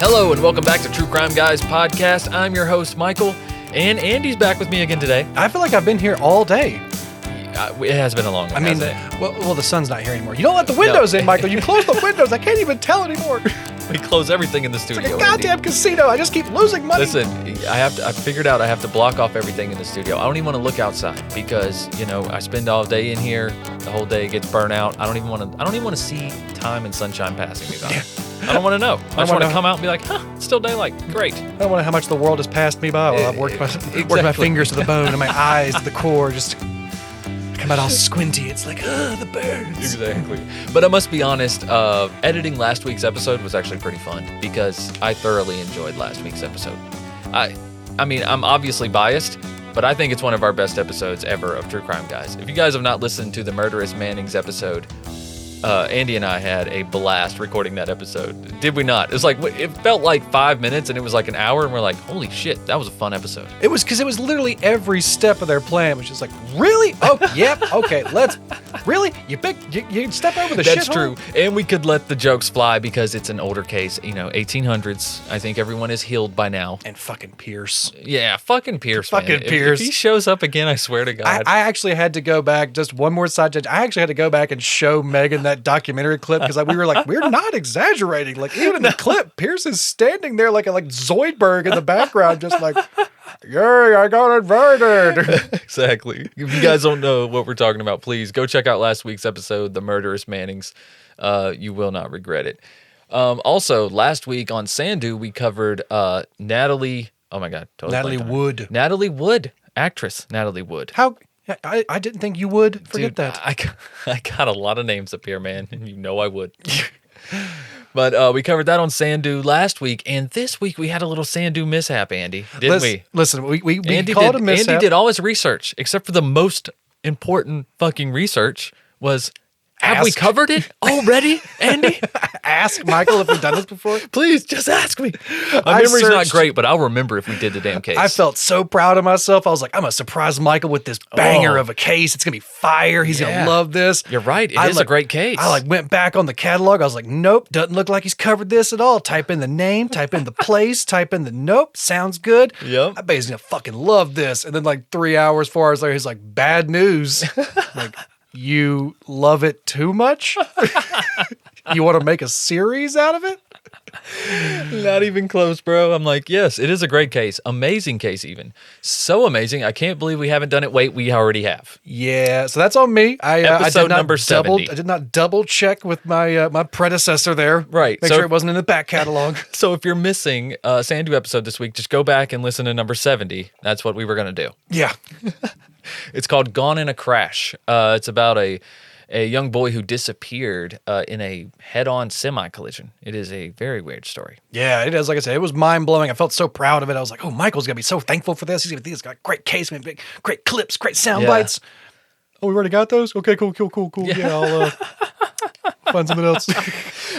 Hello and welcome back to True Crime Guys podcast. I'm your host, Michael, and Andy's back with me again today. I feel like I've been here all day. It has been a long one, well, the sun's not here anymore. You don't let the windows in, Michael. You close the windows. I can't even tell anymore. We close everything in the studio. It's like a goddamn casino. I just keep losing money. Listen, I figured out I have to block off everything in the studio. I don't even want to look outside because, I spend all day in here. The whole day gets burnt out. I don't even want to see time and sunshine passing me by. I don't want to know. I just want to come out and be like, it's still daylight. Great. I don't want to know how much the world has passed me by while I've worked my fingers to the bone and my eyes to the core. Just come out all squinty. It's like, the birds. Exactly. But I must be honest, editing last week's episode was actually pretty fun because I thoroughly enjoyed last week's episode. I mean, I'm obviously biased, but I think it's one of our best episodes ever of True Crime Guys. If you guys have not listened to the Murderous Mannings episode, Andy and I had a blast recording that episode. Did we not? It felt like 5 minutes and it was like an hour and we're like, holy shit, that was a fun episode. It was because it was literally every step of their plan was just like, really? Oh, yep, okay, really? You step over the shit. That's true. And we could let the jokes fly because it's an older case, 1800s. I think everyone is healed by now. And fucking Pierce. Yeah, fucking Pierce, Fucking man. Pierce. If he shows up again, I swear to God. I actually had to go back, just one more side judge. I actually had to go back and show Megan that documentary clip because we were like, we're not exaggerating. Like, even in the clip, Pierce is standing there like Zoidberg in the background, just like, yay, I got invited. Exactly. If you guys don't know what we're talking about, please go check out last week's episode, The Murderous Mannings. You will not regret it. Also, last week on Sandu, we covered Natalie. Oh my God. Natalie Wood. Natalie Wood. Actress Natalie Wood. How? I didn't think you would. Forget that. I got a lot of names up here, man, and you know I would. But we covered that on Sandu last week, and this week we had a little Sandu mishap, Andy, didn't we? Listen, we Andy called it a mishap. Andy did all his research, except for the most important fucking research was, have we covered it already, Andy? Ask Michael if we've done this before. Please, just ask me. My memory's not great, but I'll remember if we did the damn case. I felt so proud of myself. I was like, I'm going to surprise Michael with this banger of a case. It's going to be fire. He's going to love this. You're right. It is a great case. I went back on the catalog. I was like, nope, doesn't look like he's covered this at all. Type in the name, type in the place, type in the nope. Sounds good. Yep. I bet he's going to fucking love this. And then 3 hours, 4 hours later, he's like, bad news. Like, you love it too much? You want to make a series out of it? Not even close, bro. I'm like, yes, it is a great case. Amazing case, even. So amazing. I can't believe we haven't done it. Wait, we already have. Yeah, so that's on me. Episode number 70. I did not double check with my my predecessor there. Right. Make sure it wasn't in the back catalog. So if you're missing a Sandu episode this week, just go back and listen to number 70. That's what we were going to do. Yeah. It's called Gone in a Crash. It's about a young boy who disappeared in a head-on semi-collision. It is a very weird story. Yeah, it is. Like I said, it was mind-blowing. I felt so proud of it. I was like, oh, Michael's going to be so thankful for this. He's got a great case, great clips, great sound bites. Oh, we already got those? Okay, cool. Yeah, I'll find something else.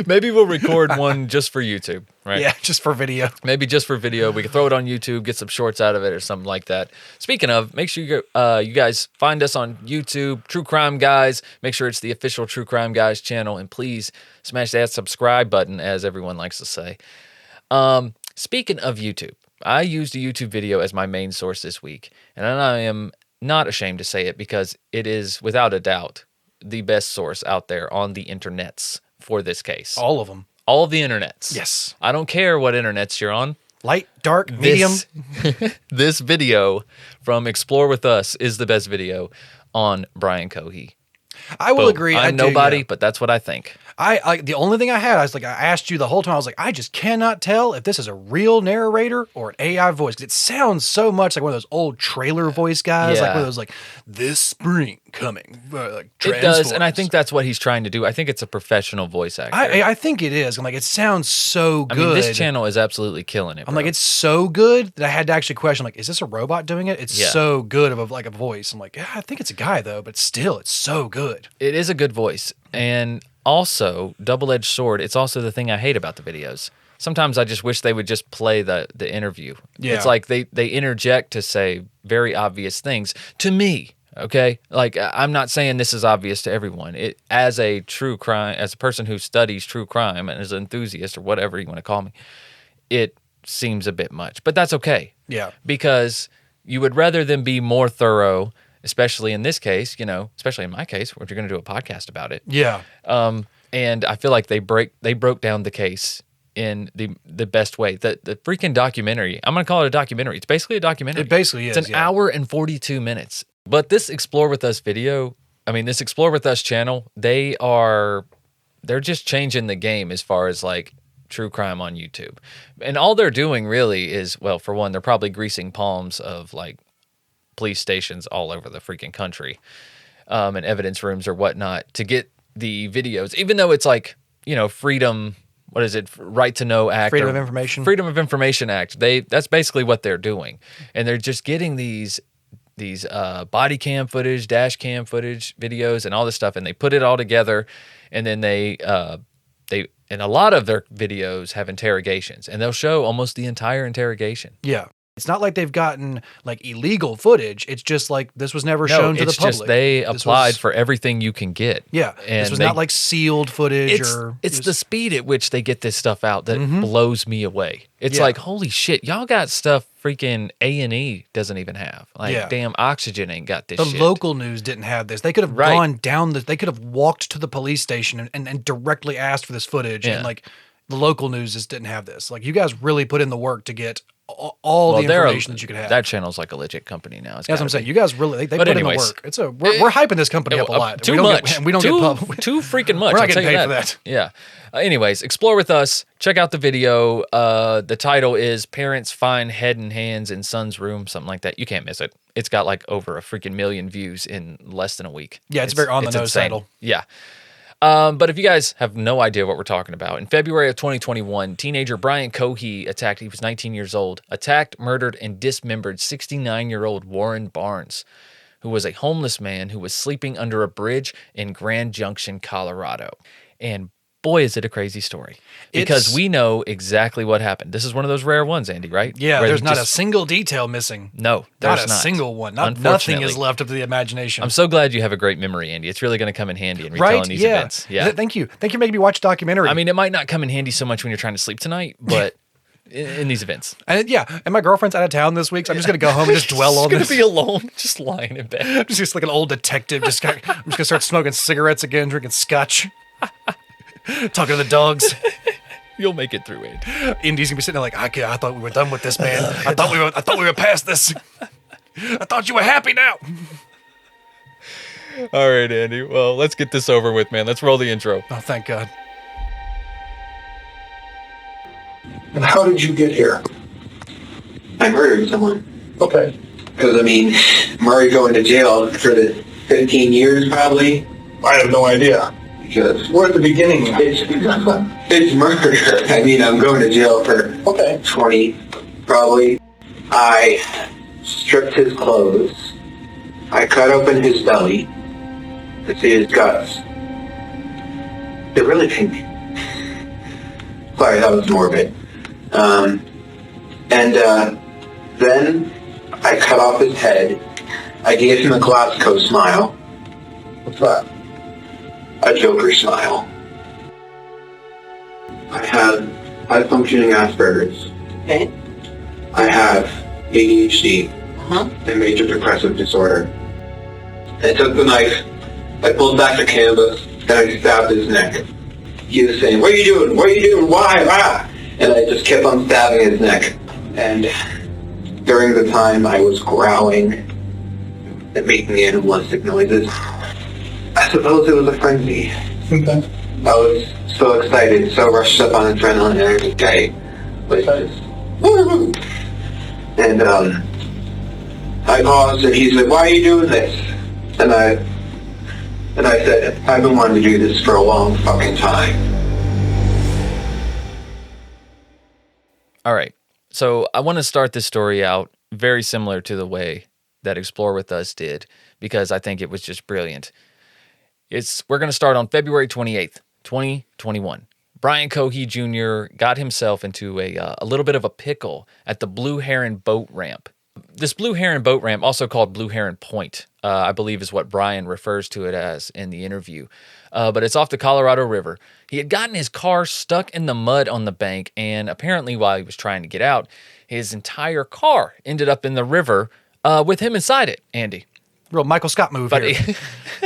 Maybe we'll record one just for YouTube, right? Yeah, just for video. Maybe just for video. We can throw it on YouTube, get some shorts out of it or something like that. Speaking of, make sure you guys find us on YouTube, True Crime Guys. Make sure it's the official True Crime Guys channel. And please smash that subscribe button, as everyone likes to say. Speaking of YouTube, I used a YouTube video as my main source this week. And I am not ashamed to say it because it is, without a doubt, the best source out there on the internets for this case. All of them. All of the internets. Yes. I don't care what internets you're on. Light, dark, medium. This video from Explore With Us is the best video on Brian Cohee. I will agree. I'm nobody, but that's what I think. The only thing I had, I asked you the whole time, I was like, I just cannot tell if this is a real narrator or an AI voice. 'Cause it sounds so much like one of those old trailer voice guys, like one of those this spring coming, It does, and I think that's what he's trying to do. I think it's a professional voice actor. I think it is. I'm like, it sounds so good. I mean, this channel is absolutely killing it. I'm like, it's so good that I had to actually question, is this a robot doing it? It's so good of a voice. I'm like, yeah, I think it's a guy though, but still, it's so good. It is a good voice, and also, double-edged sword, it's also the thing I hate about the videos. Sometimes I just wish they would just play the interview. Yeah. It's like they interject to say very obvious things to me, okay? Like, I'm not saying this is obvious to everyone. As a person who studies true crime and as an enthusiast or whatever you want to call me, it seems a bit much. But that's okay. Yeah. Because you would rather them be more thorough, especially in this case, especially in my case, where you're going to do a podcast about it. Yeah. And I feel like they broke down the case in the best way. The freaking documentary, I'm going to call it a documentary. It's basically a documentary. It basically is. It's an hour and 42 minutes. But this Explore With Us video, this Explore With Us channel, they're just changing the game as far as like true crime on YouTube. And all they're doing really is, well, for one, they're probably greasing palms of like police stations all over the freaking country, and evidence rooms or whatnot to get the videos, even though it's like, freedom, what is it? Right to Know Act. Freedom of Information. Freedom of Information Act. That's basically what they're doing. And they're just getting these body cam footage, dash cam footage, videos, and all this stuff, and they put it all together, and then they and a lot of their videos have interrogations, and they'll show almost the entire interrogation. Yeah. It's not like they've gotten like illegal footage. It's just like this was never shown to the public. It's just they applied for everything you can get. Yeah. And this was not like sealed footage It's the speed at which they get this stuff out that blows me away. It's like, holy shit, y'all got stuff freaking A&E doesn't even have. Like, damn, Oxygen ain't got this shit. The local news didn't have this. They could have gone down they could have walked to the police station and directly asked for this footage. And like the local news just didn't have this. Like you guys really put in the work to get all the information that you could have. That channel's like a legit company now. That's what I'm saying. You guys really they put in the work. We're hyping this company up a lot. Too much. We don't get public. Too freaking much. We're not getting paid for that. Yeah. Anyways, Explore With Us. Check out the video. The title is "Parents Find Head and Hands in Son's Room," something like that. You can't miss it. It's got like over a freaking million views in less than a week. Yeah, it's very on the nose title. Yeah. But if you guys have no idea what we're talking about, in February of 2021, teenager Brian Cohee he was 19 years old, attacked, murdered, and dismembered 69-year-old Warren Barnes, who was a homeless man who was sleeping under a bridge in Grand Junction, Colorado. And boy, is it a crazy story. Because we know exactly what happened. This is one of those rare ones, Andy, right? Yeah, there's not a single detail missing. No, there's not. Not a single one. Nothing is left up to the imagination. I'm so glad you have a great memory, Andy. It's really going to come in handy in retelling these events. Yeah. Thank you. Thank you for making me watch a documentary. It might not come in handy so much when you're trying to sleep tonight, but in these events. And my girlfriend's out of town this week, so I'm just going to go home and just dwell on this. Just going to be alone, just lying in bed. I'm just like an old detective. I'm just going to start smoking cigarettes again, drinking scotch. Talking to the dogs. You'll make it through, Andy. Indy's gonna be sitting there like, I thought we were done with this, man. I thought we were past this. I thought you were happy now. All right, Andy. Well, let's get this over with, man. Let's roll the intro. Oh, thank God. And how did you get here? I murdered someone. Okay. Because, Murray going to jail for the 15 years, probably. I have no idea. Because we're at the beginning. It's murder. I'm going to jail for 20, probably. I stripped his clothes. I cut open his belly to see his guts. They're really pink. Sorry, that was morbid. Then I cut off his head. I gave him a Glasgow smile. What's that? A Joker smile. I have high-functioning Asperger's. Okay. I have ADHD and major depressive disorder. I took the knife, I pulled back the canvas, and I stabbed his neck. He was saying, "What are you doing? What are you doing? Why? Ah!" And I just kept on stabbing his neck. And during the time I was growling and making animalistic noises, I suppose it was a frenzy. Okay. I was so excited, so rushed up on adrenaline every day. But just, and I paused and he said, "Why are you doing this?" And I said, "I've been wanting to do this for a long fucking time." All right. So I want to start this story out very similar to the way that Explore With Us did, because I think it was just brilliant. We're going to start on February 28th, 2021. Brian Cohee Jr. got himself into a little bit of a pickle at the Blue Heron boat ramp. This Blue Heron boat ramp, also called Blue Heron Point, I believe is what Brian refers to it as in the interview. but it's off the Colorado River. He had gotten his car stuck in the mud on the bank, and apparently while he was trying to get out, his entire car ended up in the river with him inside it, Andy. Real Michael Scott move But here.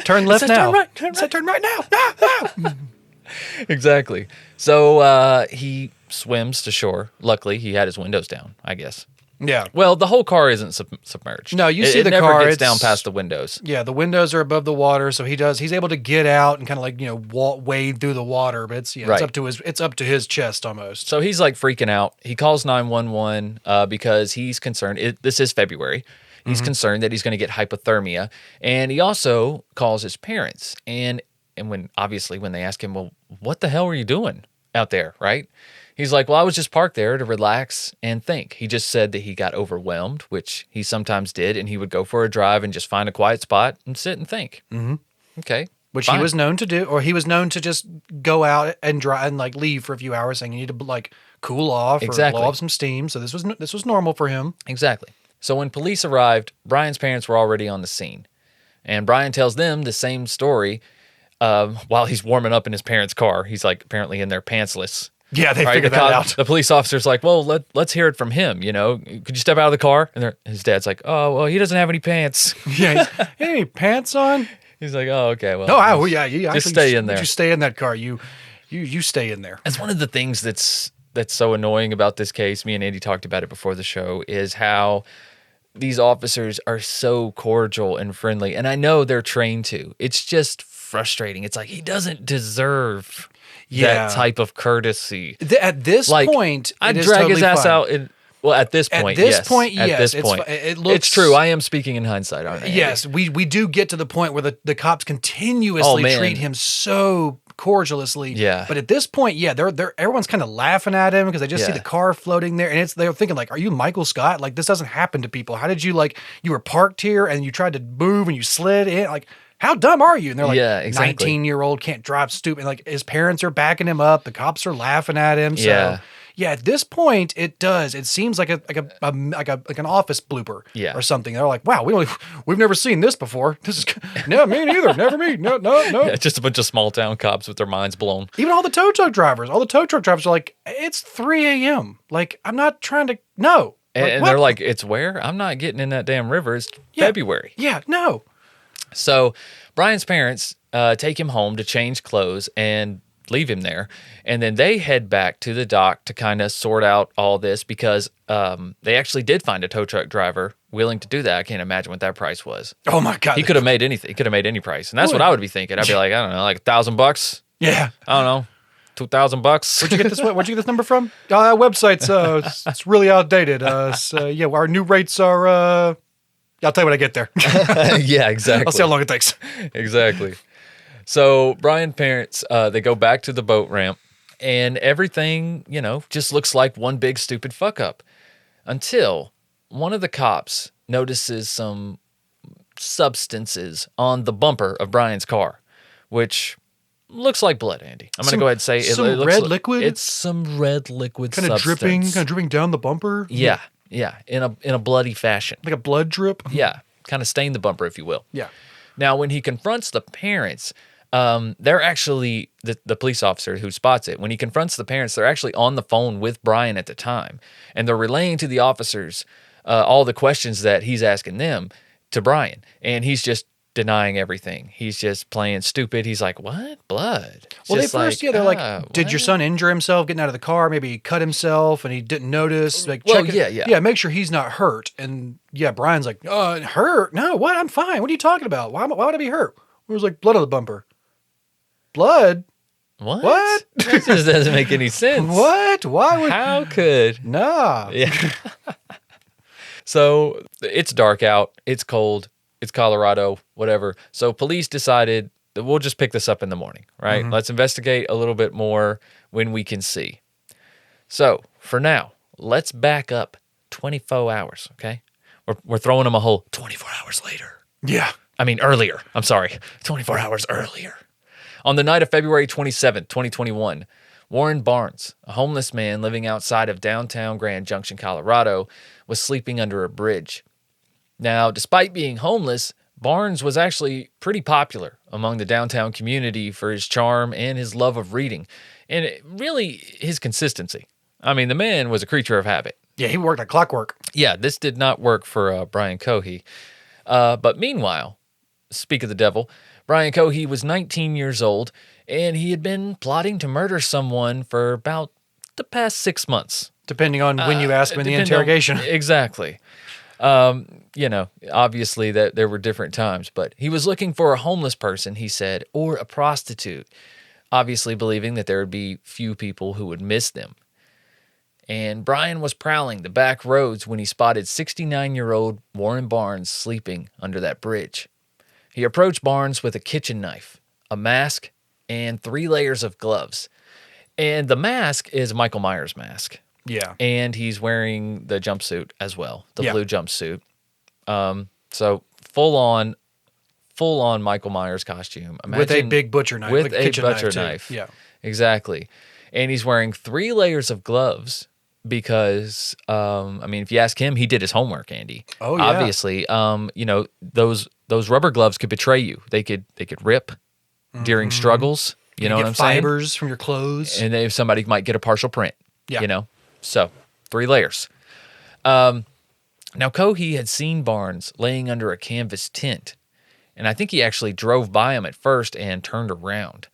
Turn left now. Turn right. Turn right now. Exactly. So he swims to shore. Luckily, he had his windows down, I guess. Yeah. Well, the whole car isn't submerged. No, you see it the never car. gets down past the windows. Yeah, the windows are above the water, so he's able to get out and kind of like, wade through the water, but it's Right. it's up to his chest almost. So he's like freaking out. He calls 911 because he's concerned. This is February. He's concerned that he's going to get hypothermia, and he also calls his parents. And when they ask him, well, what the hell were you doing out there, right? He's like, well, I was just parked there to relax and think. He just said that he got overwhelmed, which he sometimes did, and he would go for a drive and just find a quiet spot and sit and think. Mm-hmm. Okay. Which fine. he was known to do, or he was known to just go out and drive and like leave for a few hours, saying you need to like cool off or blow off some steam. So this was normal for him. Exactly. So when police arrived, Brian's parents were already on the scene, and Brian tells them the same story while he's warming up in his parents' car. He's like apparently in there pantsless. Yeah, they figured that out. The police officer's like, well, let's hear it from him. Could you step out of the car? And his dad's like, oh, well, he doesn't have any pants. Yeah, any pants on? He's like, oh, okay, well. No, yeah, just stay in there. You stay in that car. You stay in there. That's one of the things that's so annoying about this case. Me and Andy talked about it before the show, is how these officers are so cordial and friendly. And I know they're trained to. It's just frustrating. It's like, he doesn't deserve that type of courtesy. At this point, I'd it is drag totally his ass fine. out. At this point, yes. It's true. I am speaking in hindsight on it. Yes, we do get to the point where the cops continuously treat him so cordially. Yeah. But at this point, they're everyone's kind of laughing at him because they just see the car floating there, and they're thinking like, "Are you Michael Scott? Like this doesn't happen to people. How did you you were parked here and you tried to move and you slid in like." How dumb are you? And they're like, 19-year-old can't drive, stupid. Like his parents are backing him up. The cops are laughing at him. So at this point, it does. It seems like an office blooper or something. They're like, wow, we've never seen this before. This is no, me neither. Never me. No. Yeah, just a bunch of small town cops with their minds blown. Even all the tow truck drivers. All the tow truck drivers are like, it's 3 a.m. Like I'm not trying to. No. And they're like, it's where? I'm not getting in that damn river. It's February. Yeah. No. So Brian's parents take him home to change clothes and leave him there. And then they head back to the dock to kind of sort out all this because they actually did find a tow truck driver willing to do that. I can't imagine what that price was. Oh, my God. He could have made anything. He could have made any price. And that's what I would be thinking. I'd be like, I don't know, like $1,000? Yeah. I don't know. $2,000. Where'd you get this number from? That website's it's really outdated. Our new rates are... I'll tell you when I get there. Yeah, exactly. I'll see how long it takes. Exactly. So Brian's parents, they go back to the boat ramp, and everything, just looks like one big stupid fuck up until one of the cops notices some substances on the bumper of Brian's car, which looks like blood, Andy. I'm going to go ahead and say it looks red liquid? It's some red liquid kind of dripping down the bumper? Yeah. Yeah, in a bloody fashion. Like a blood drip? Yeah, kind of stain the bumper, if you will. Yeah. Now, when he confronts the parents, they're actually, the police officer who spots it, when he confronts the parents, they're actually on the phone with Brian at the time. And they're relaying to the officers all the questions that he's asking them to Brian. And he's just denying everything. He's just playing stupid. He's like, what? Blood? Well, they're like, did your son injure himself getting out of the car? Maybe he cut himself and he didn't notice. Like, yeah, make sure he's not hurt. And Brian's like, hurt? No, what? I'm fine. What are you talking about? Why would I be hurt? It was like blood on the bumper. Blood? What? That just doesn't make any sense. What? Why would? How could? Nah. Yeah. So it's dark out. It's cold. It's Colorado, whatever. So police decided that we'll just pick this up in the morning, right? Mm-hmm. Let's investigate a little bit more when we can see. So for now, let's back up 24 hours, okay? We're throwing them a whole 24 hours later. Yeah. I mean, earlier. I'm sorry. 24 hours earlier. On the night of February 27th, 2021, Warren Barnes, a homeless man living outside of downtown Grand Junction, Colorado, was sleeping under a bridge. Now, despite being homeless, Barnes was actually pretty popular among the downtown community for his charm and his love of reading, and really his consistency. I mean, the man was a creature of habit. Yeah, he worked like clockwork. Yeah, this did not work for Brian Cohee. But meanwhile, speak of the devil, Brian Cohee was 19 years old, and he had been plotting to murder someone for about the past 6 months. Depending on when you ask him in the interrogation. Exactly. Obviously that there were different times, but he was looking for a homeless person, he said, or a prostitute, obviously believing that there would be few people who would miss them. And Brian was prowling the back roads when he spotted 69-year-old Warren Barnes sleeping under that bridge. He approached Barnes with a kitchen knife, a mask, and 3 layers of gloves. And the mask is Michael Myers' mask. Yeah. And he's wearing the jumpsuit as well, the blue jumpsuit. So full on Michael Myers costume. With a big butcher knife. With like a butcher knife. Yeah. Exactly. And he's wearing 3 layers of gloves because, if you ask him, he did his homework, Andy. Oh, yeah. Obviously, those rubber gloves could betray you. They could rip during struggles. You know what I'm saying? Fibers from your clothes. And if somebody might get a partial print. Yeah. So 3 layers. Now, Cohee had seen Barnes laying under a canvas tent, and I think he actually drove by him at first and turned around.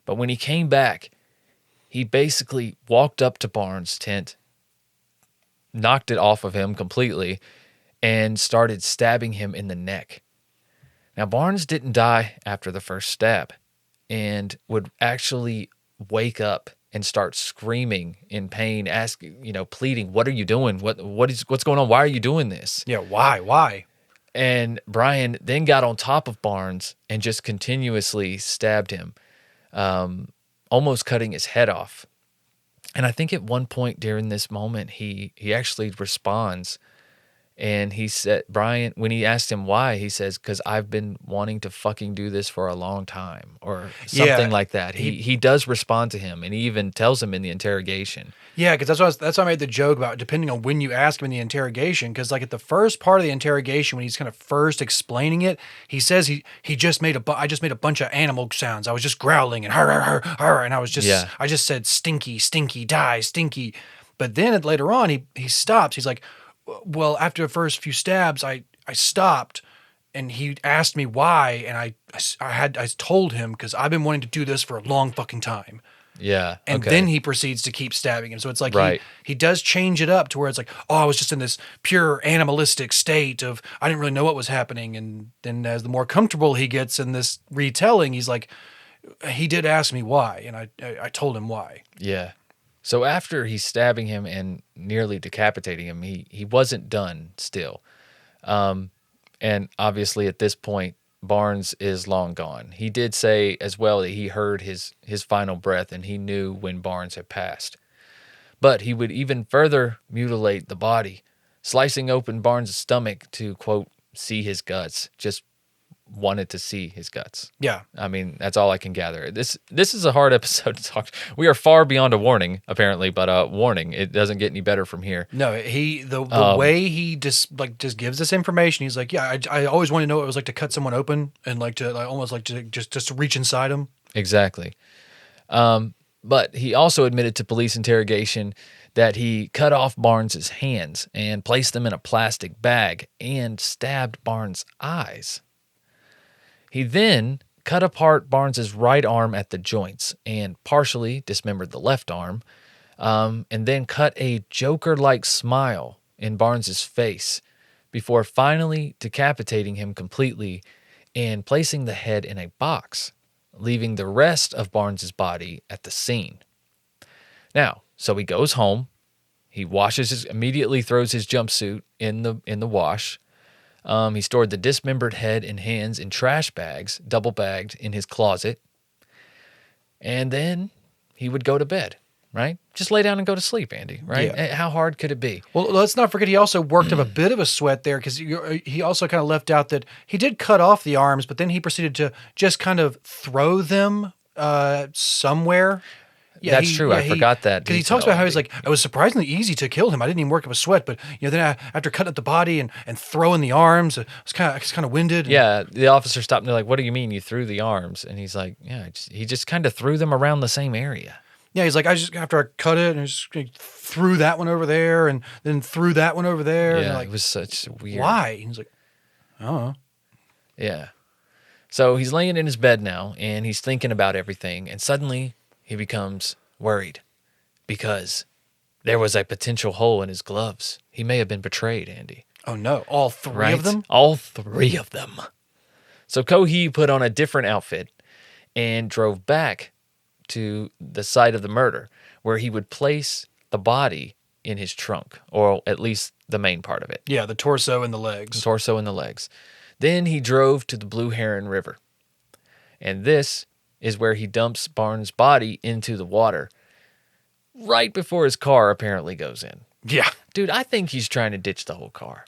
But when he came back, he basically walked up to Barnes' tent, knocked it off of him completely, and started stabbing him in the neck. Now, Barnes didn't die after the first stab and would actually wake up and start screaming in pain, asking, pleading, "What are you doing? What's going on? Why are you doing this?" Yeah, why? And Brian then got on top of Barnes and just continuously stabbed him, almost cutting his head off. And I think at one point during this moment, he actually responds, and he said, Brian, when he asked him why, he says, "Because I've been wanting to fucking do this for a long time," or something like that. He does respond to him, and he even tells him in the interrogation. Yeah, because that's why I made the joke about depending on when you ask him in the interrogation. Because like at the first part of the interrogation, when he's kind of first explaining it, he says I just made a bunch of animal sounds. I was just growling and and I just said stinky, stinky, die, stinky. But then later on, he stops. He's like, well, after the first few stabs, I stopped, and he asked me why, and I told him because I've been wanting to do this for a long fucking time. Yeah. And then he proceeds to keep stabbing him. So it's like right. he does change it up to where it's like, oh, I was just in this pure animalistic state of I didn't really know what was happening. And then as the more comfortable he gets in this retelling, he's like, he did ask me why, and I told him why. Yeah. So after he's stabbing him and nearly decapitating him, he wasn't done still. And obviously at this point, Barnes is long gone. He did say as well that he heard his final breath and he knew when Barnes had passed. But he would even further mutilate the body, slicing open Barnes' stomach to, quote, see his guts. Just wanted to see his guts. Yeah. I mean, that's all I can gather. This is a hard episode to talk. We are far beyond a warning, apparently, but warning, it doesn't get any better from here. No, the way he just gives this information, he's like, yeah, I always wanted to know what it was like to cut someone open and almost like to just reach inside him. Exactly. But he also admitted to police interrogation that he cut off Barnes's hands and placed them in a plastic bag and stabbed Barnes' eyes. He then cut apart Barnes's right arm at the joints and partially dismembered the left arm, and then cut a Joker-like smile in Barnes's face before finally decapitating him completely and placing the head in a box, leaving the rest of Barnes's body at the scene. Now, so he goes home. He immediately throws his jumpsuit in the wash. He stored the dismembered head and hands in trash bags, double bagged in his closet. And then he would go to bed, right? Just lay down and go to sleep, Andy, right? Yeah. How hard could it be? Well, let's not forget he also worked up a bit of a sweat there because he also kind of left out that he did cut off the arms, but then he proceeded to just kind of throw them somewhere. That's true. I forgot that. Because he talks about how he's like, it was surprisingly easy to kill him. I didn't even work up a sweat, but then after cutting up the body and throwing the arms, I was kind of winded. Yeah, the officer stopped and they're like, "What do you mean you threw the arms?" And he's like, "Yeah, he just kind of threw them around the same area." Yeah, he's like, after I cut it, I just threw that one over there, and then threw that one over there. Yeah, and like, it was such weird. Why? He's like, oh. Yeah. So he's laying in his bed now, and he's thinking about everything, and suddenly he becomes worried because there was a potential hole in his gloves. He may have been betrayed, Andy. Oh, no. All three of them? All three of them. So Cohee put on a different outfit and drove back to the site of the murder, where he would place the body in his trunk, or at least the main part of it. Yeah, the torso and the legs. The torso and the legs. Then he drove to the Blue Heron River. And this is where he dumps Barnes' body into the water right before his car apparently goes in. Yeah. Dude, I think he's trying to ditch the whole car.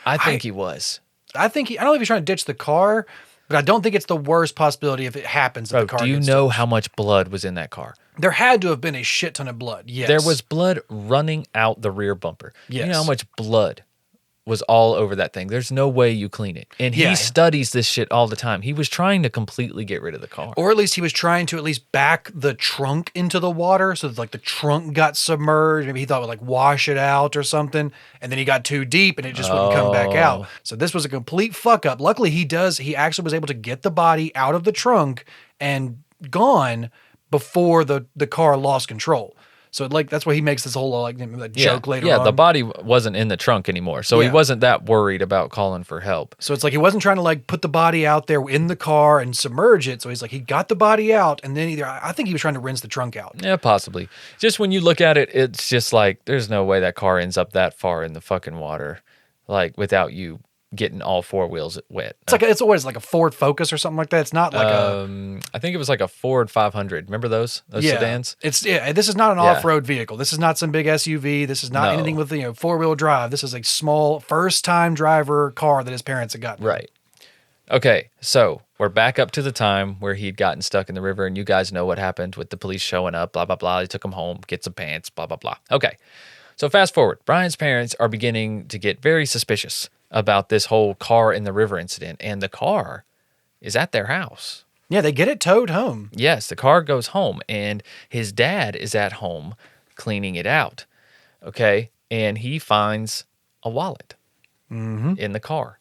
I think he was. I don't know if he's trying to ditch the car, but I don't think it's the worst possibility if it happens that the car do you gets know ditched. how much blood was in that car? There had to have been a shit ton of blood, yes. There was blood running out the rear bumper. Yes. You know how much blood was all over that thing? There's no way you clean it. And he studies this shit all the time. He was trying to completely get rid of the car. Or at least he was trying to at least back the trunk into the water so that like the trunk got submerged. Maybe he thought it would like wash it out or something. And then he got too deep and it just wouldn't come back out. So this was a complete fuck up. Luckily he actually was able to get the body out of the trunk and gone before the car lost control. So like that's why he makes this whole joke later on. Yeah, the body wasn't in the trunk anymore. So he wasn't that worried about calling for help. So it's like he wasn't trying to like put the body out there in the car and submerge it. So he's like, he got the body out and then I think he was trying to rinse the trunk out. Yeah, possibly. Just when you look at it, it's just like, there's no way that car ends up that far in the fucking water, like without you getting all four wheels wet. It's always like a Ford Focus or something like that. It's not like I think it was like a Ford 500. Remember those sedans? This is not an off-road vehicle. This is not some big SUV. This is not anything with four-wheel drive. This is a small first-time driver car that his parents had gotten. Right. Okay, so we're back up to the time where he'd gotten stuck in the river, and you guys know what happened with the police showing up, blah, blah, blah. They took him home, get some pants, blah, blah, blah. Okay, so fast forward. Brian's parents are beginning to get very suspicious about this whole car in the river incident, and the car is at their house. Yeah, they get it towed home. Yes, the car goes home, and his dad is at home cleaning it out, okay? And he finds a wallet in the car,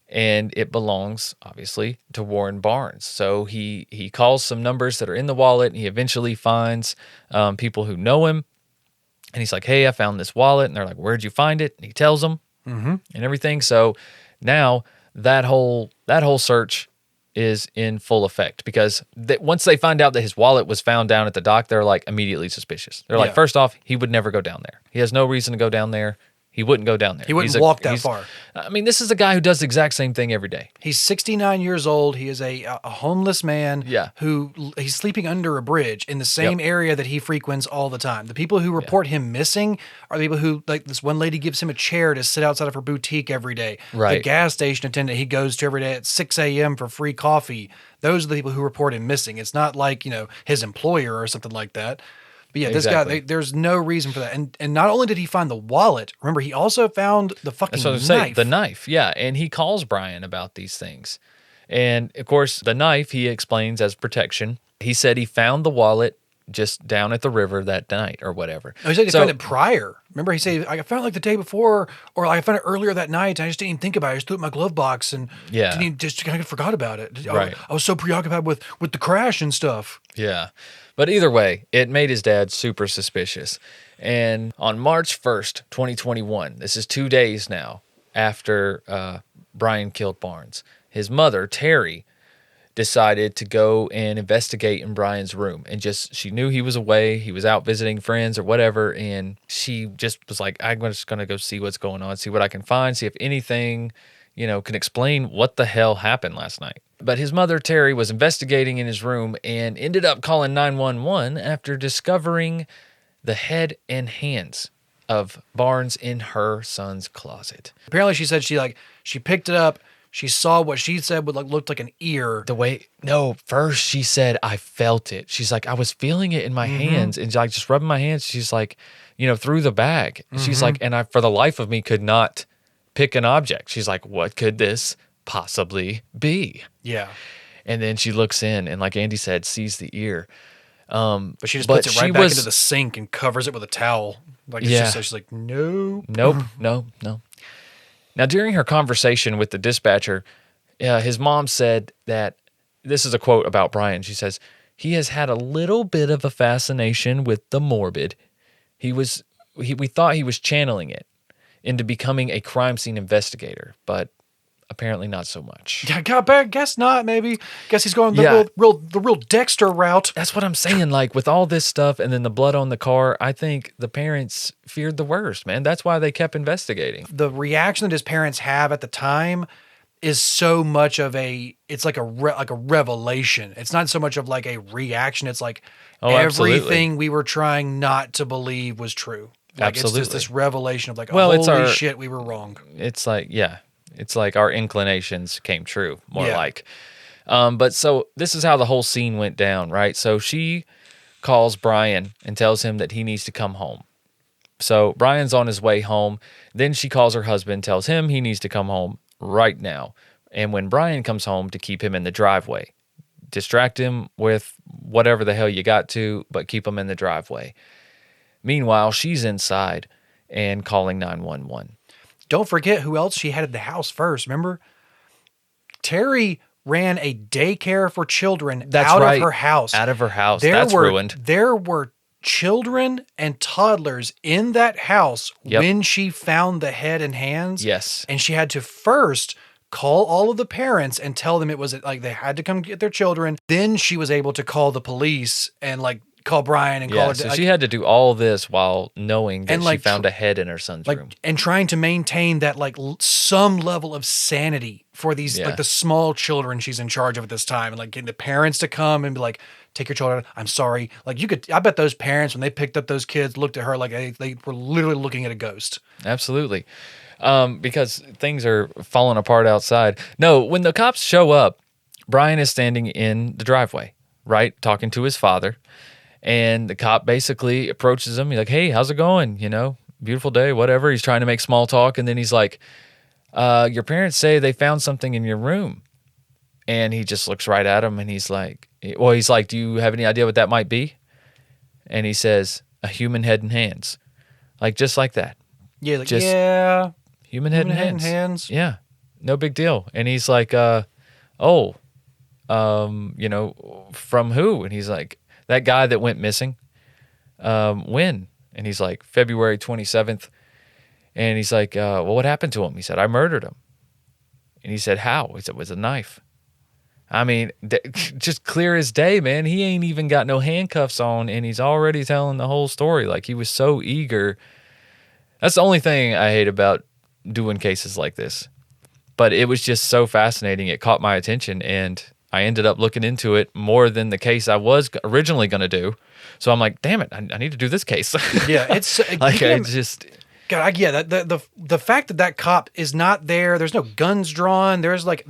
and it belongs, obviously, to Warren Barnes. So he calls some numbers that are in the wallet, and he eventually finds people who know him, and he's like, hey, I found this wallet, and they're like, where'd you find it? And he tells them. And everything. So now that whole search is in full effect because once they find out that his wallet was found down at the dock, they're like immediately suspicious. They're like, first off, he would never go down there. He has no reason to go down there. He wouldn't go down there. He wouldn't walk that far. I mean, this is a guy who does the exact same thing every day. He's 69 years old. He is a homeless man who he's sleeping under a bridge in the same area that he frequents all the time. The people who report him missing are the people who, like this one lady gives him a chair to sit outside of her boutique every day. Right. The gas station attendant he goes to every day at 6 a.m. for free coffee. Those are the people who report him missing. It's not like, his employer or something like that. But yeah, this guy, there's no reason for that. And not only did he find the wallet, remember, he also found the fucking knife. The knife, yeah. And he calls Brian about these things. And, of course, the knife, he explains as protection. He said he found the wallet just down at the river that night or whatever. Oh, he said he found it prior. Remember, he said, I found it like the day before, or I found it earlier that night. I just didn't even think about it. I just threw it in my glove box and just kind of forgot about it. Right. I was so preoccupied with the crash and stuff. Yeah. But either way, it made his dad super suspicious. And on March 1st, 2021, this is 2 days now after Brian killed Barnes, his mother, Terry, decided to go and investigate in Brian's room. And she knew he was away. He was out visiting friends or whatever. And she just was like, I'm just going to go see what's going on, see what I can find, see if anything, can explain what the hell happened last night. But his mother, Terry, was investigating in his room and ended up calling 911 after discovering the head and hands of Barnes in her son's closet. Apparently, she said she picked it up, She saw what she said looked like an ear. First she said, I felt it. She's like, I was feeling it in my hands, and like just rubbing my hands. She's like, through the bag. She's like, and I, for the life of me, could not pick an object. She's like, what could this possibly be? Yeah. And then she looks in and, like Andy said, sees the ear. But she just puts it right back into the sink and covers it with a towel. Like, it's just so she's like, no. Nope. No. Now, during her conversation with the dispatcher, his mom said that, this is a quote about Brian. She says, he has had a little bit of a fascination with the morbid. We thought he was channeling it into becoming a crime scene investigator, but apparently not so much. Yeah, guess not. Maybe. Guess he's going the real Dexter route. That's what I'm saying. Like, with all this stuff and then the blood on the car, I think the parents feared the worst, man. That's why they kept investigating. The reaction that his parents have at the time is so much of it's like a revelation. It's not so much of like a reaction. It's like everything we were trying not to believe was true. Like, absolutely. It's just this revelation of like, holy shit, we were wrong. It's like, it's like our inclinations came true, more like. But so this is how the whole scene went down, right? So she calls Brian and tells him that he needs to come home. So Brian's on his way home. Then she calls her husband, tells him he needs to come home right now. And when Brian comes home, to keep him in the driveway. Distract him with whatever the hell you got to, but keep him in the driveway. Meanwhile, she's inside and calling 911. Don't forget who else she had at the house first. Remember? Terry ran a daycare for children of her house. Out of her house. That's ruined. There were children and toddlers in that house when she found the head and hands. Yes. And she had to first call all of the parents and tell them it was like they had to come get their children. Then she was able to call the police and like call Brian and call her. So she had to do all this while knowing that she found a head in her son's room. And trying to maintain that like some level of sanity for these like the small children she's in charge of at this time, and like getting the parents to come and be like, take your children. I'm sorry. Like I bet those parents, when they picked up those kids, looked at her like they were literally looking at a ghost. Absolutely. Because things are falling apart outside. No, when the cops show up, Brian is standing in the driveway, right? Talking to his father. And the cop basically approaches him. He's like, hey, how's it going? Beautiful day, whatever. He's trying to make small talk. And then he's like, your parents say they found something in your room. And he just looks right at him and he's like, do you have any idea what that might be? And he says, a human head and hands. Like, just like that. Yeah, like, just human head and hands. Yeah, no big deal. And he's like, from who? And he's like, that guy that went missing. When? And he's like, February 27th. And he's like, well, what happened to him? He said, I murdered him. And he said, how? He said, it was a knife. I mean, just clear as day, man. He ain't even got no handcuffs on, and he's already telling the whole story. Like, he was so eager. That's the only thing I hate about doing cases like this. But it was just so fascinating. It caught my attention, and I ended up looking into it more than the case I was originally going to do. So I'm like, damn it, I need to do this case. Yeah, it's like I just... God, the fact that cop is not there, there's no guns drawn, there's like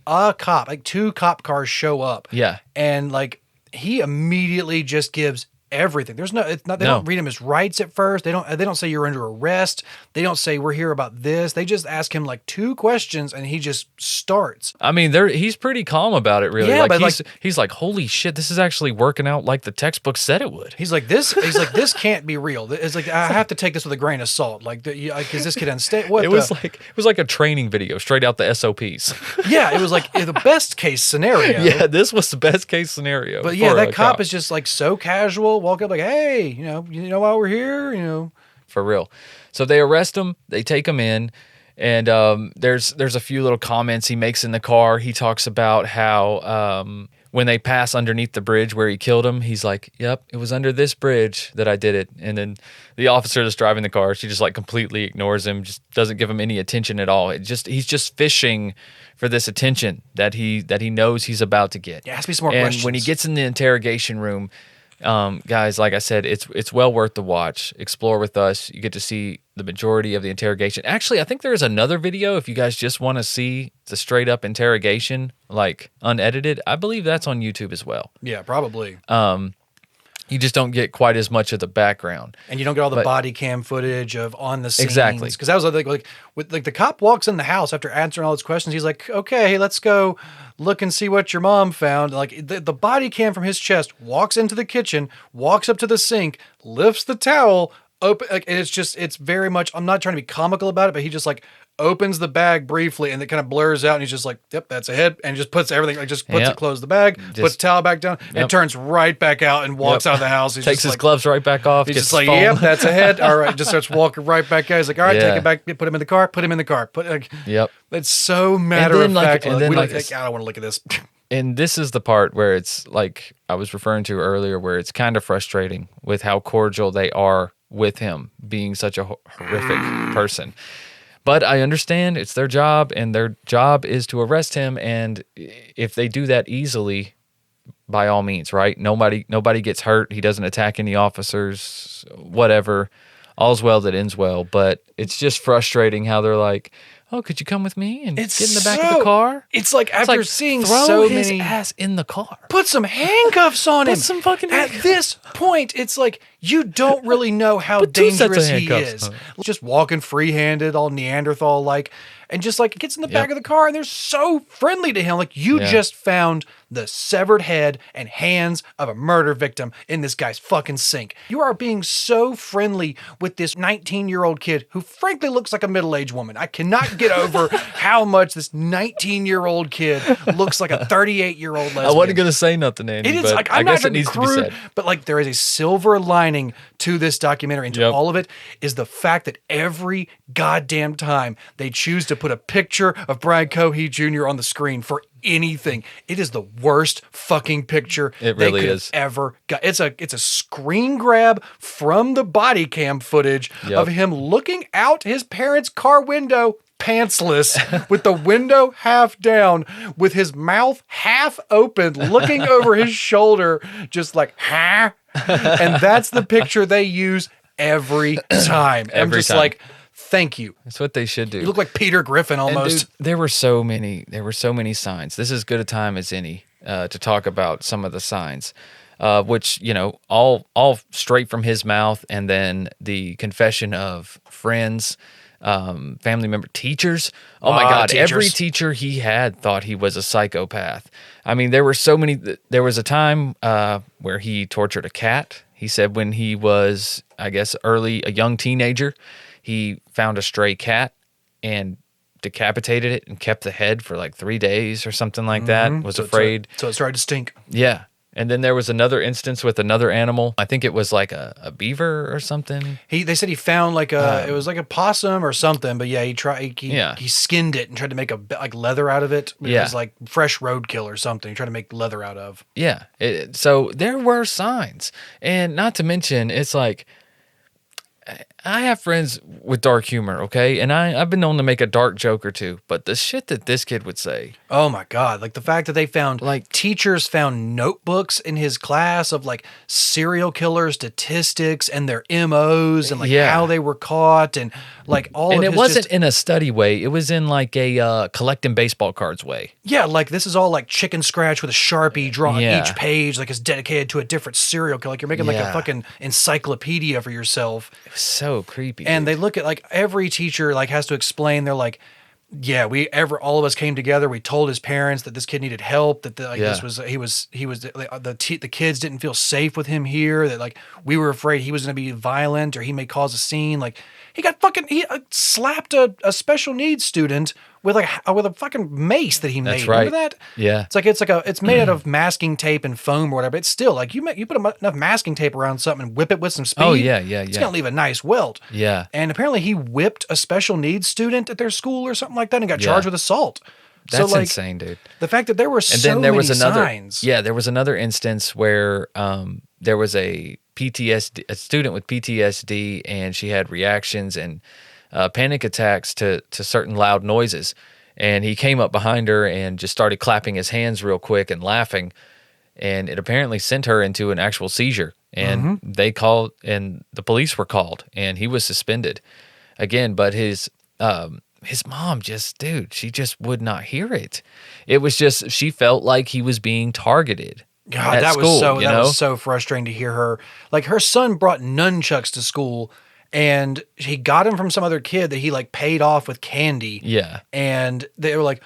a cop, like two cop cars show up. Yeah. And like he immediately just gives everything. There's no, it's not. They don't read him his rights at first. They don't say you're under arrest. They don't say we're here about this. They just ask him like two questions, and he just starts. I mean, he's pretty calm about it, really. Yeah, like, but he's like, holy shit, this is actually working out like the textbook said it would. He's like this. He's like, this can't be real. It's like I have to take this with a grain of salt. Like, is this kid unstable? What? It was like a training video straight out the SOPs. Yeah, it was like the best case scenario. Yeah, this was the best case scenario. But yeah, that cop is just like so casual. Walk up like, hey, you know why we're here, For real. So they arrest him, they take him in, and there's a few little comments he makes in the car. He talks about how when they pass underneath the bridge where he killed him, he's like, yep, it was under this bridge that I did it. And then the officer that's driving the car, she just like completely ignores him, just doesn't give him any attention at all. He's just fishing for this attention that he knows he's about to get. Yeah, it has to be some more questions. And when he gets in the interrogation room, Guys, like I said, it's well worth the watch. Explore with us. You get to see the majority of the interrogation. Actually, I think there is another video if you guys just want to see the straight up interrogation, like unedited. I believe that's on YouTube as well. Yeah, probably. You just don't get quite as much of the background. And you don't get all the body cam footage of on the scenes. Exactly. Because that was like the cop walks in the house after answering all his questions. He's like, okay, let's go look and see what your mom found. Like the body cam from his chest walks into the kitchen, walks up to the sink, lifts the towel, open. Like, and it's very much, I'm not trying to be comical about it, but he just like opens the bag briefly and it kind of blurs out and he's just like, yep, that's a head. And just puts everything, like just puts it, close the bag, puts the towel back down, and turns right back out and walks out of the house. He takes his gloves right back off. He's just like, yep, that's a head. All right. Just starts walking right back out. He's like, all right, take it back, put him in the car, put him in the car. It's so matter of fact. I don't want to look at this. And this is the part where it's like I was referring to earlier, where it's kind of frustrating with how cordial they are with him being such a horrific person. But I understand it's their job, and their job is to arrest him. And if they do that easily, by all means, right? Nobody gets hurt. He doesn't attack any officers, whatever. All's well that ends well. But it's just frustrating how they're like, oh, could you come with me and get in the back of the car? It's like after seeing throw so his many ass in the car. Put some handcuffs on him. Put some fucking handcuffs. At this point, it's like you don't really know how dangerous he is. Just walking free-handed, all Neanderthal-like, and just like gets in the back of the car and they're so friendly to him. Like you just found the severed head and hands of a murder victim in this guy's fucking sink. You are being so friendly with this 19-year-old kid who frankly looks like a middle-aged woman. I cannot get over how much this 19-year-old kid looks like a 38-year-old lesbian. I wasn't going to say nothing, Andy, It is but like, I I'm guess not it needs to be crude, said. but like there is a silver lining to this documentary and to all of it is the fact that every goddamn time they choose to put a picture of Brian Cohee Jr. on the screen for anything, it is the worst fucking picture it really they could is. have ever got. It's a screen grab from the body cam footage of him looking out his parents' car window pantsless with the window half down with his mouth half open looking over his shoulder just like and that's the picture they use every time. I'm just like, thank you. That's what they should do. You look like Peter Griffin almost. Dude, there were so many signs. This is as good a time as any to talk about some of the signs, which, you know, all straight from his mouth, and then the confession of friends, family member, teachers. Oh my God. Teachers. Every teacher he had thought he was a psychopath. I mean, there were so many. There was a time where he tortured a cat. He said when he was, I guess, a young teenager, he found a stray cat and decapitated it and kept the head for like 3 days or something like that. Was afraid. So it started to stink. Yeah. And then there was another instance with another animal. I think it was like a beaver or something. They said he found like it was like a possum or something, but yeah, he skinned it and tried to make like leather out of it. It was like fresh roadkill or something. He tried to make leather out of. Yeah. So there were signs. And not to mention, it's like, I have friends with dark humor, okay? And I've been known to make a dark joke or two, but the shit that this kid would say. Oh my God. Like the fact that they found, like teachers found notebooks in his class of like serial killer statistics and their MOs and like how they were caught and like all and of it wasn't in a study way. It was in like a collecting baseball cards way. Yeah, like this is all like chicken scratch with a Sharpie drawing each page like it's dedicated to a different serial killer. Like you're making like a fucking encyclopedia for yourself. It was so creepy. And they look at like every teacher like has to explain. They're like, yeah, all of us came together. We told his parents that this kid needed help. That this was the kids didn't feel safe with him here. That like we were afraid he was going to be violent or he may cause a scene. Like he slapped a special needs student with a fucking mace that he made. That's right. Remember that? Yeah. It's made out of masking tape and foam or whatever. But it's still like you put enough masking tape around something and whip it with some speed. Oh yeah. It's gonna leave a nice welt. Yeah. And apparently he whipped a special needs student at their school or something like that and got charged with assault. That's insane, dude. The fact that there were many signs. Yeah, there was another instance where there was a student with PTSD, and she had reactions and panic attacks to certain loud noises. And he came up behind her and just started clapping his hands real quick and laughing. and it apparently sent her into an actual seizure. And they called, and the police were called, and he was suspended again. But his mom she just would not hear it. It was just, she felt like he was being targeted. God, that was so frustrating to hear her. Like, her son brought nunchucks to school, and he got them from some other kid that he like paid off with candy. Yeah. And they were like,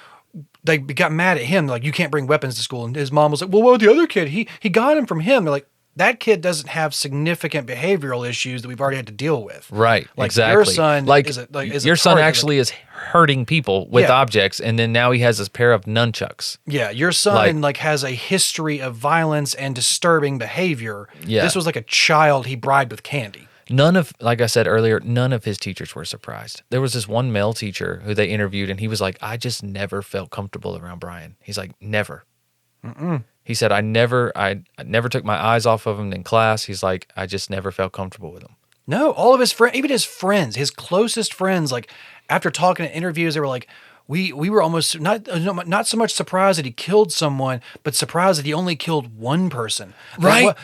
they got mad at him, like, you can't bring weapons to school. And his mom was like, well, what about the other kid? He got him from him. They're like, that kid doesn't have significant behavioral issues that we've already had to deal with. Right. Like, exactly. your son your son actually is hurting people with objects, and then now he has this pair of nunchucks. Yeah, your son has a history of violence and disturbing behavior. Yeah. This was like a child he bribed with candy. Like I said earlier, none of his teachers were surprised. There was this one male teacher who they interviewed, and he was like, I just never felt comfortable around Brian. He's like, never. He said, I never took my eyes off of him in class. He's like, I just never felt comfortable with him. No, all of his friends, even his friends, his closest friends, like, after talking at interviews, they were like, we were almost not so much surprised that he killed someone, but surprised that he only killed one person. Right?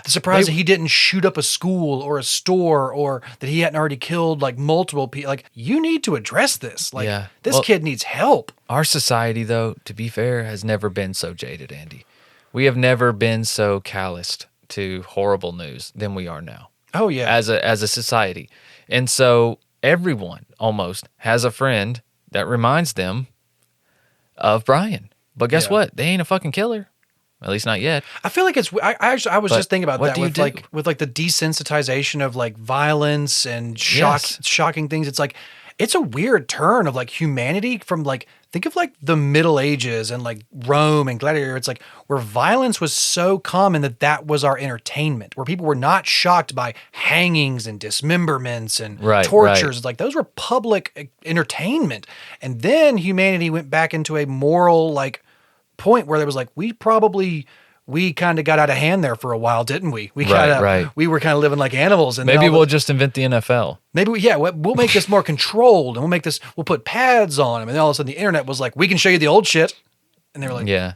Surprised that he didn't shoot up a school or a store, or that he hadn't already killed like multiple people. Like, you need to address this. Like, this kid needs help. Our society, though, to be fair, has never been so jaded, Andy. We have never been so calloused to horrible news than we are now. Oh yeah. As a society. And so everyone almost has a friend that reminds them of Brian. But guess what? They ain't a fucking killer. At least not yet. I feel like I was just thinking about that with the desensitization of like violence and shocking things. It's like, it's a weird turn of like humanity from like, think of like the Middle Ages and like Rome and Gladiator. It's like where violence was so common that was our entertainment, where people were not shocked by hangings and dismemberments and tortures. It's like those were public entertainment. And then humanity went back into a moral like point where there was like, we kind of got out of hand there for a while, didn't we? We were kind of living like animals. And maybe we'll just invent the NFL. Maybe we'll make this more controlled, and we'll put pads on them. And then all of a sudden the internet was like, we can show you the old shit. And they were like, yeah,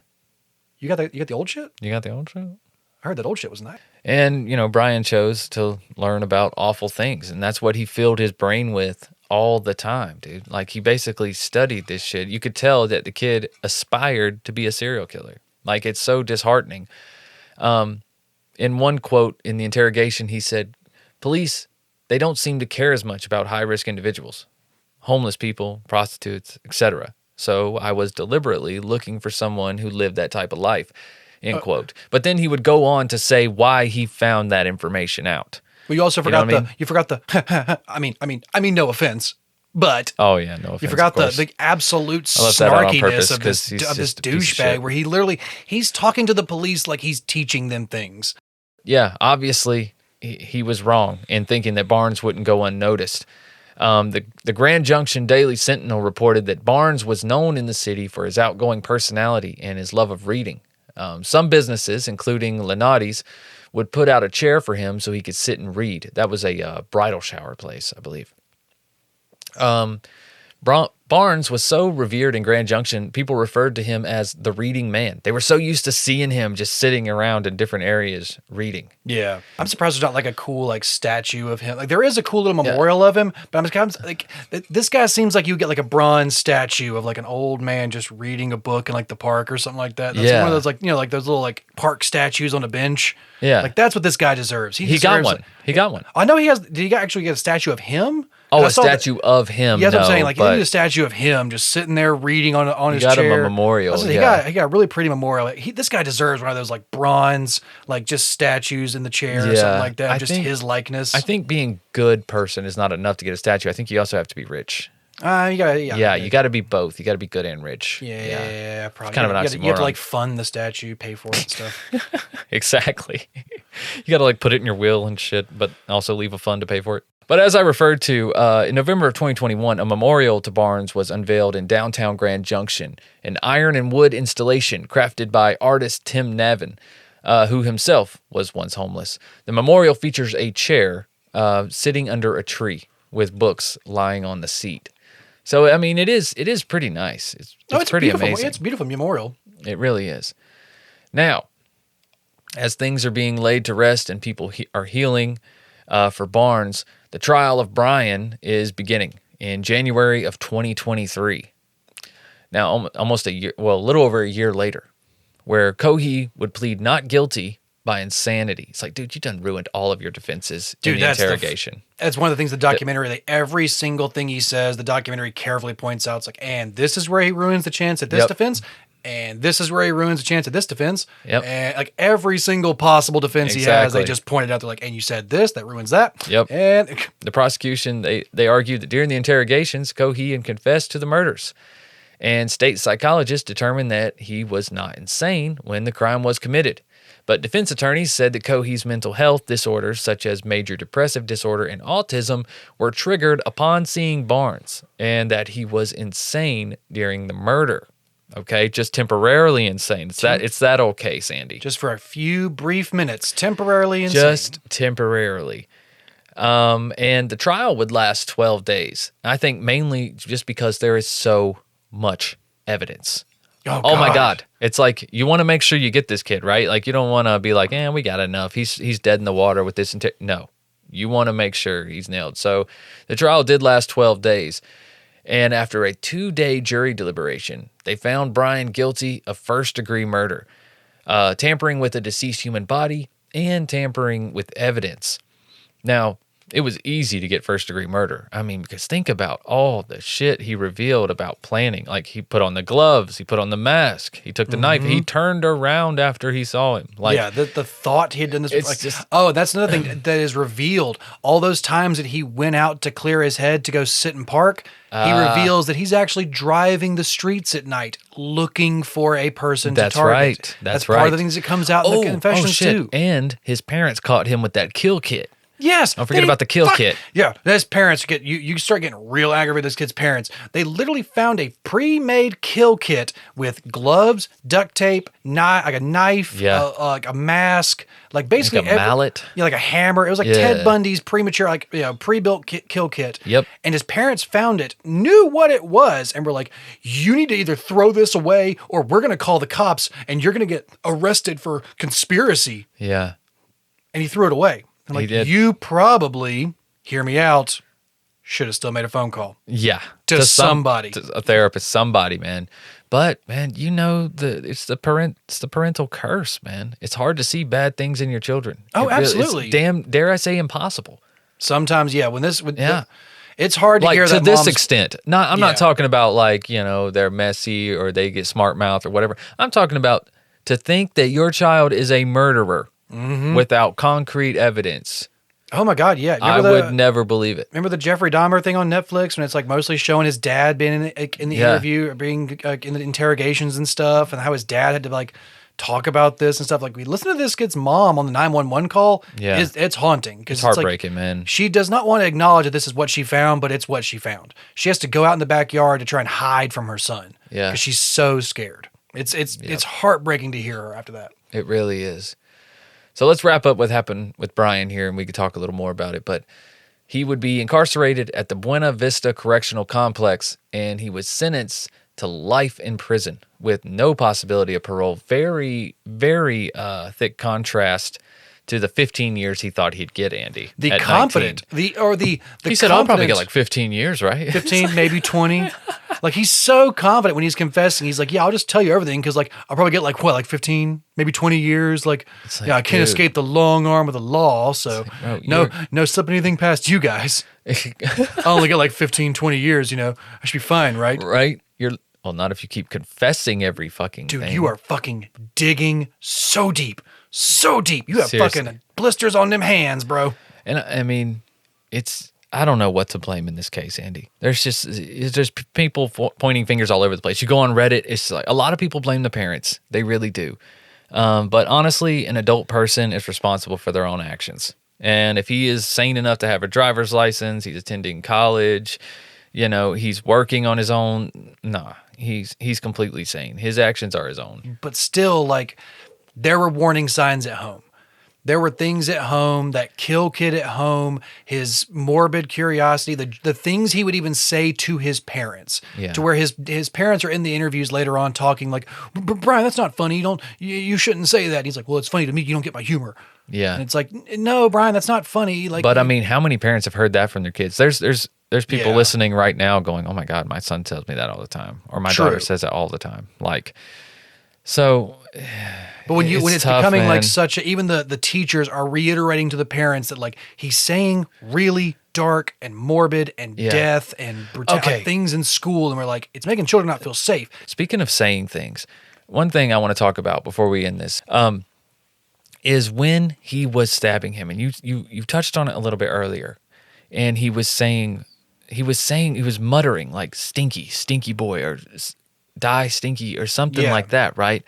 you got the old shit? You got the old shit? I heard that old shit was nice. And, Brian chose to learn about awful things, and that's what he filled his brain with all the time, dude. Like, he basically studied this shit. You could tell that the kid aspired to be a serial killer. Like, it's so disheartening. In one quote in the interrogation, he said, police, they don't seem to care as much about high-risk individuals, homeless people, prostitutes, etc. So I was deliberately looking for someone who lived that type of life, end quote. But then he would go on to say why he found that information out. Well, you also forgot I mean, no offense. But no offense, you forgot the absolute snarkiness of this douchebag, where he's talking to the police like he's teaching them things. Yeah, obviously he was wrong in thinking that Barnes wouldn't go unnoticed. The Grand Junction Daily Sentinel reported that Barnes was known in the city for his outgoing personality and his love of reading. Some businesses, including Lenotti's, would put out a chair for him so he could sit and read. That was a bridal shower place, I believe. Barnes was so revered in Grand Junction, people referred to him as the reading man. They were so used to seeing him just sitting around in different areas reading. Yeah. I'm surprised there's not like a cool like statue of him. Like, there is a cool little memorial of him, but I'm just kind of like, this guy seems like you get like a bronze statue of like an old man just reading a book in like the park or something like that. That's one of those like, like those little like park statues on a bench. Yeah. Like, that's what this guy deserves. He got one. He got one. I know he has. Did he actually get a statue of him? Oh, a statue of him. Yeah, that's what I'm saying. Like, you need a statue of him just sitting there reading on his chair. He got him a memorial. He got a really pretty memorial. This guy deserves one of those like bronze, like just statues in the chair or something like that. His likeness. I think being good person is not enough to get a statue. I think you also have to be rich. You got to be both. You got to be good and rich. Yeah, probably. It's kind of an oxymoron. You have to like fund the statue, pay for it and stuff. Exactly. You got to like put it in your will and shit, but also leave a fund to pay for it. But as I referred to, in November of 2021, a memorial to Barnes was unveiled in downtown Grand Junction, an iron and wood installation crafted by artist Tim Navin, who himself was once homeless. The memorial features a chair sitting under a tree with books lying on the seat. So, I mean, it is pretty nice. It's pretty amazing. It's a beautiful memorial. It really is. Now, As things are being laid to rest and people are healing for Barnes, the trial of Brian is beginning in January of 2023. Now, almost a year, well, a little over a year later, where Cohee would plead not guilty by insanity. It's like, dude, you done ruined all of your defenses in the interrogation. That's one of the things in the documentary, every single thing he says, the documentary carefully points out, it's like, and this is where he ruins the chance at this defense, and this is where he ruins the chance at this defense. And like every single possible defense he has, they just pointed out, they're like, and you said this, that ruins that. And the prosecution, they argued that during the interrogations, Cohee had confessed to the murders. And state psychologists determined that he was not insane when the crime was committed. But defense attorneys said that Cohee's mental health disorders, such as major depressive disorder and autism, were triggered upon seeing Barnes, and that he was insane during the murder. Okay, just temporarily insane. It's that old case, Andy. Just for a few brief minutes, temporarily insane. Just temporarily. And the trial would last 12 days. I think mainly just because there is so much evidence. Oh my God. It's like, you want to make sure you get this kid, right? Like, you don't want to be like, we got enough. He's dead in the water with this. No, you want to make sure he's nailed. So the trial did last 12 days. And after a 2-day jury deliberation, they found Brian guilty of first-degree murder, tampering with a deceased human body, and tampering with evidence. Now, it was easy to get first-degree murder. I mean, because think about all the shit he revealed about planning. Like, he put on the gloves, he put on the mask, he took the knife, he turned around after he saw him. Like, the thought he had done this. That's another thing that is revealed. All those times that he went out to clear his head to go sit and park, he reveals that he's actually driving the streets at night looking for a person to target. Right. That's part of the things that comes out in the confessions too. And his parents caught him with that kill kit. Yes. Don't forget about the kill kit. Yeah. His parents you start getting real aggravated with this kid's parents. They literally found a pre-made kill kit with gloves, duct tape, like a knife, like a mask, like basically like a mallet. Yeah, like a hammer. It was like Ted Bundy's premature, pre-built kill kit. Yep. And his parents found it, knew what it was, and were like, you need to either throw this away or we're going to call the cops and you're going to get arrested for conspiracy. Yeah. And he threw it away. I'm like, you probably, hear me out, should have still made a phone call. Yeah. To somebody. To a therapist, somebody, man. But, man, it's the parental curse, man. It's hard to see bad things in your children. Oh, absolutely. It's dare I say, impossible. Sometimes, yeah. It's hard to hear that. To this extent. I'm not talking about they're messy or they get smart mouth or whatever. I'm talking about to think that your child is a murderer. Without concrete evidence. Oh my God, yeah. I would never believe it. Remember the Jeffrey Dahmer thing on Netflix when it's like mostly showing his dad being in the interview or being in the interrogations and stuff, and how his dad had to talk about this and stuff. Like, we listen to this kid's mom on the 911 call. Yeah. It's haunting. It's heartbreaking, man. She does not want to acknowledge that this is what she found, but it's what she found. She has to go out in the backyard to try and hide from her son. Yeah. Because she's so scared. It's heartbreaking to hear her after that. It really is. So let's wrap up what happened with Brian here, and we could talk a little more about it. But he would be incarcerated at the Buena Vista Correctional Complex, and he was sentenced to life in prison with no possibility of parole. Very, very thick contrast to the 15 years he thought he'd get, Andy. The confident. 19. He said, I'll probably get like 15 years, right? 15, maybe 20. Like, he's so confident when he's confessing. He's like, yeah, I'll just tell you everything because, I'll probably get, 15, maybe 20 years. I can't escape the long arm of the law, so no slipping anything past you guys. I only get 15, 20 years, I should be fine, right? Right? Not if you keep confessing every fucking thing. Dude, you are fucking digging so deep. So deep. You have fucking blisters on them hands, bro. And I mean, I don't know what to blame in this case, Andy. There's people pointing fingers all over the place. You go on Reddit, it's like a lot of people blame the parents. They really do. But honestly, an adult person is responsible for their own actions. And if he is sane enough to have a driver's license, he's attending college, he's working on his own. Nah, he's completely sane. His actions are his own. But still, there were warning signs at home. there were things at home, that kill kid at home, his morbid curiosity, the things he would even say to his parents, to where his parents are in the interviews later on talking like, Brian, that's not funny. You shouldn't say that. And he's like, well, it's funny to me. You don't get my humor. Yeah. And it's like, no, Brian, that's not funny. Like, but I mean, how many parents have heard that from their kids? There's people listening right now going, oh my God, my son tells me that all the time. Or my daughter says it all the time. Like, so. But when it's tough, becoming man. like even the teachers are reiterating to the parents that like he's saying really dark and morbid and death and brutal things in school. And we're like, it's making children not feel safe. Speaking of saying things, one thing I want to talk about before we end this, is when he was stabbing him, and you touched on it a little bit earlier, and he was muttering like stinky boy, or die stinky or something like that, right?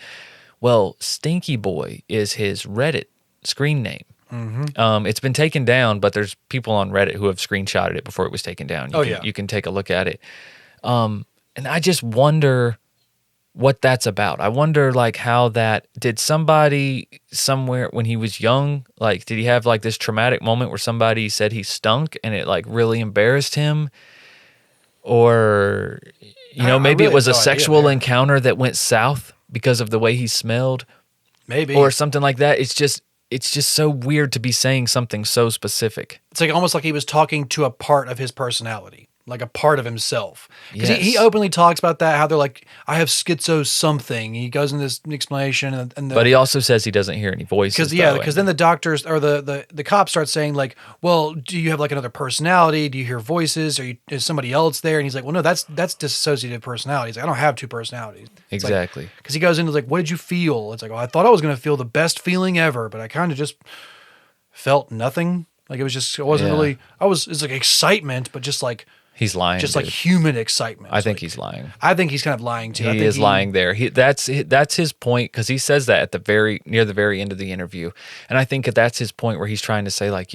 Well, Stinky Boy is his Reddit screen name. Mm-hmm. It's been taken down, but there's people on Reddit who have screenshotted it before it was taken down. You can take a look at it. And I just wonder what that's about. I wonder like how that, did somebody somewhere when he was young, like did he have like this traumatic moment where somebody said he stunk and it like really embarrassed him? Or, maybe it was a sexual encounter that went south because of the way he smelled, maybe, or something like that. It's just so weird to be saying something so specific. It's like almost like he was talking to a part of his personality, like a part of himself. Because he openly talks about that, how they're like, I have schizo something. He goes into this explanation, but he also says he doesn't hear any voices. Because then the doctors or the cops start saying like, well, do you have like another personality? Do you hear voices? Is somebody else there? And he's like, well, no, that's dissociative personality. He's like, I don't have two personalities. Exactly. Because he goes into like, what did you feel? It's like, I thought I was going to feel the best feeling ever, but I kind of just felt nothing. Like it wasn't really. It's like excitement, but just like. He's lying. Just like human excitement. I think he's lying. I think he's kind of lying too. He is lying there. That's his point, because he says that at near the very end of the interview, and I think that's his point where he's trying to say like,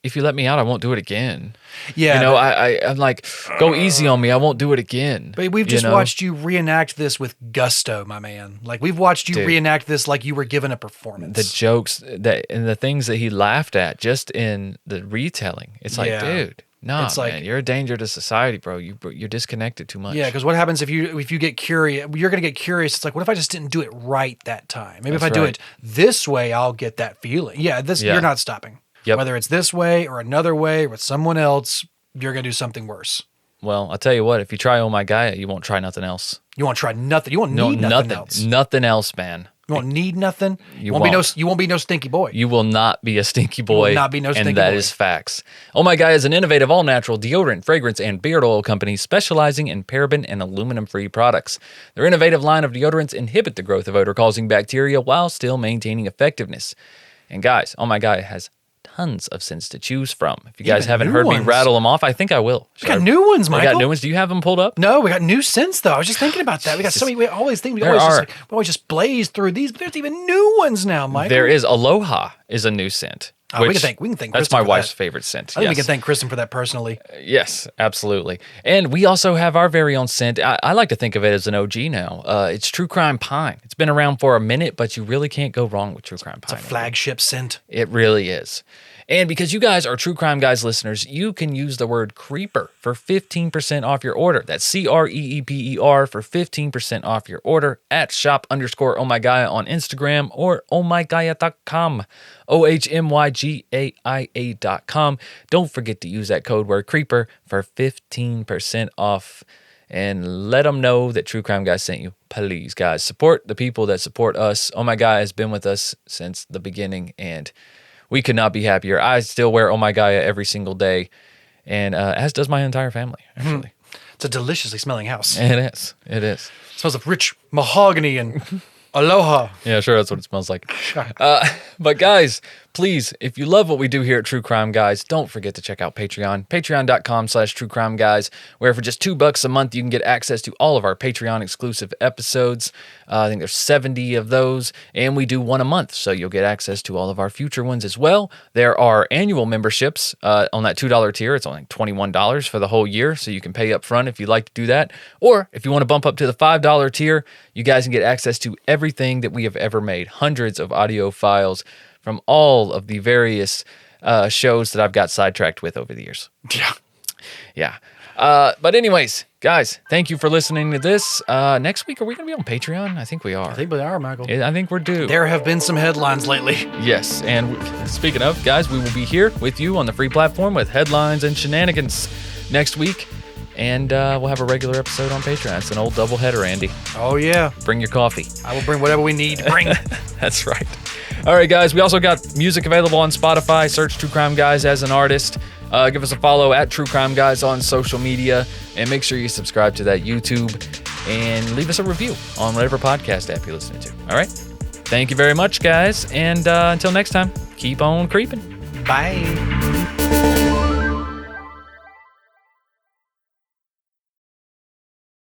if you let me out, I won't do it again. Yeah, I'm like, go easy on me. I won't do it again. But we've just watched you reenact this with gusto, my man. Like we've watched you reenact this like you were given a performance. The jokes and the things that he laughed at just in the retelling. It's like, dude. No, it's like, man, you're a danger to society, bro. You're disconnected too much. Yeah, because what happens if you get curious? You're going to get curious. It's like, what if I just didn't do it right that time? Maybe if I do it this way, I'll get that feeling. Yeah, you're not stopping. Yep. Whether it's this way or another way or with someone else, you're going to do something worse. Well, I'll tell you what. If you try Oh My Gaia, you won't try nothing else. You won't try nothing. You won't need nothing else. Nothing else, man. You won't need nothing. You won't be no stinky boy. You will not be a stinky boy. You will not be no stinky boy. And that is facts. Oh My Gaia is an innovative all-natural deodorant, fragrance, and beard oil company specializing in paraben and aluminum-free products. Their innovative line of deodorants inhibit the growth of odor-causing bacteria while still maintaining effectiveness. And guys, Oh My Gaia has tons of scents to choose from. If you guys haven't heard me rattle them off, I think I will. We got new ones, Michael. We got new ones. Do you have them pulled up? No, we got new scents though. I was just thinking about that. We got so many. We always just blaze through these, but there's even new ones now, Michael. There is. Aloha is a new scent. We can thank Kristen. That's my wife's favorite scent. I think we can thank Kristen for that personally. Yes, absolutely. And we also have our very own scent. I like to think of it as an OG now. It's True Crime Pine. It's been around for a minute, but you really can't go wrong with True Crime Pine. It's a flagship scent. It really is. And because you guys are True Crime Guys listeners, you can use the word creeper for 15% off your order. That's CREEPER for 15% off your order at shop_ohmygaia on Instagram or ohmygaia.com. OHMYGAIA.com. Don't forget to use that code word creeper for 15% off. And let them know that True Crime Guys sent you. Please, guys, support the people that support us. Oh My God has been with us since the beginning, and we could not be happier. I still wear Oh My Gaia every single day, and as does my entire family, actually. It's a deliciously smelling house. It is. It is. It smells of rich mahogany and aloha. Yeah, sure, that's what it smells like. But guys, please, if you love what we do here at True Crime Guys, don't forget to check out Patreon. Patreon.com/TrueCrimeGuys, where for just $2 a month, you can get access to all of our Patreon exclusive episodes. I think there's 70 of those, and we do one a month, so you'll get access to all of our future ones as well. There are annual memberships on that $2 tier. It's only $21 for the whole year, so you can pay up front if you'd like to do that. Or if you want to bump up to the $5 tier, you guys can get access to everything that we have ever made. Hundreds of audio files, from all of the various shows that I've got sidetracked with over the years. Yeah. Yeah. But anyways, guys, thank you for listening to this. Next week, are we going to be on Patreon? I think we are. I think we are, Michael. I think we're due. There have been some headlines lately. Yes. And speaking of, guys, we will be here with you on the free platform with headlines and shenanigans next week. And we'll have a regular episode on Patreon. It's an old doubleheader, Andy. Oh, yeah. Bring your coffee. I will bring whatever we need to bring. That's right. All right, guys. We also got music available on Spotify. Search True Crime Guys as an artist. Give us a follow at True Crime Guys on social media. And make sure you subscribe to that YouTube. And leave us a review on whatever podcast app you're listening to. All right? Thank you very much, guys. And until next time, keep on creeping. Bye.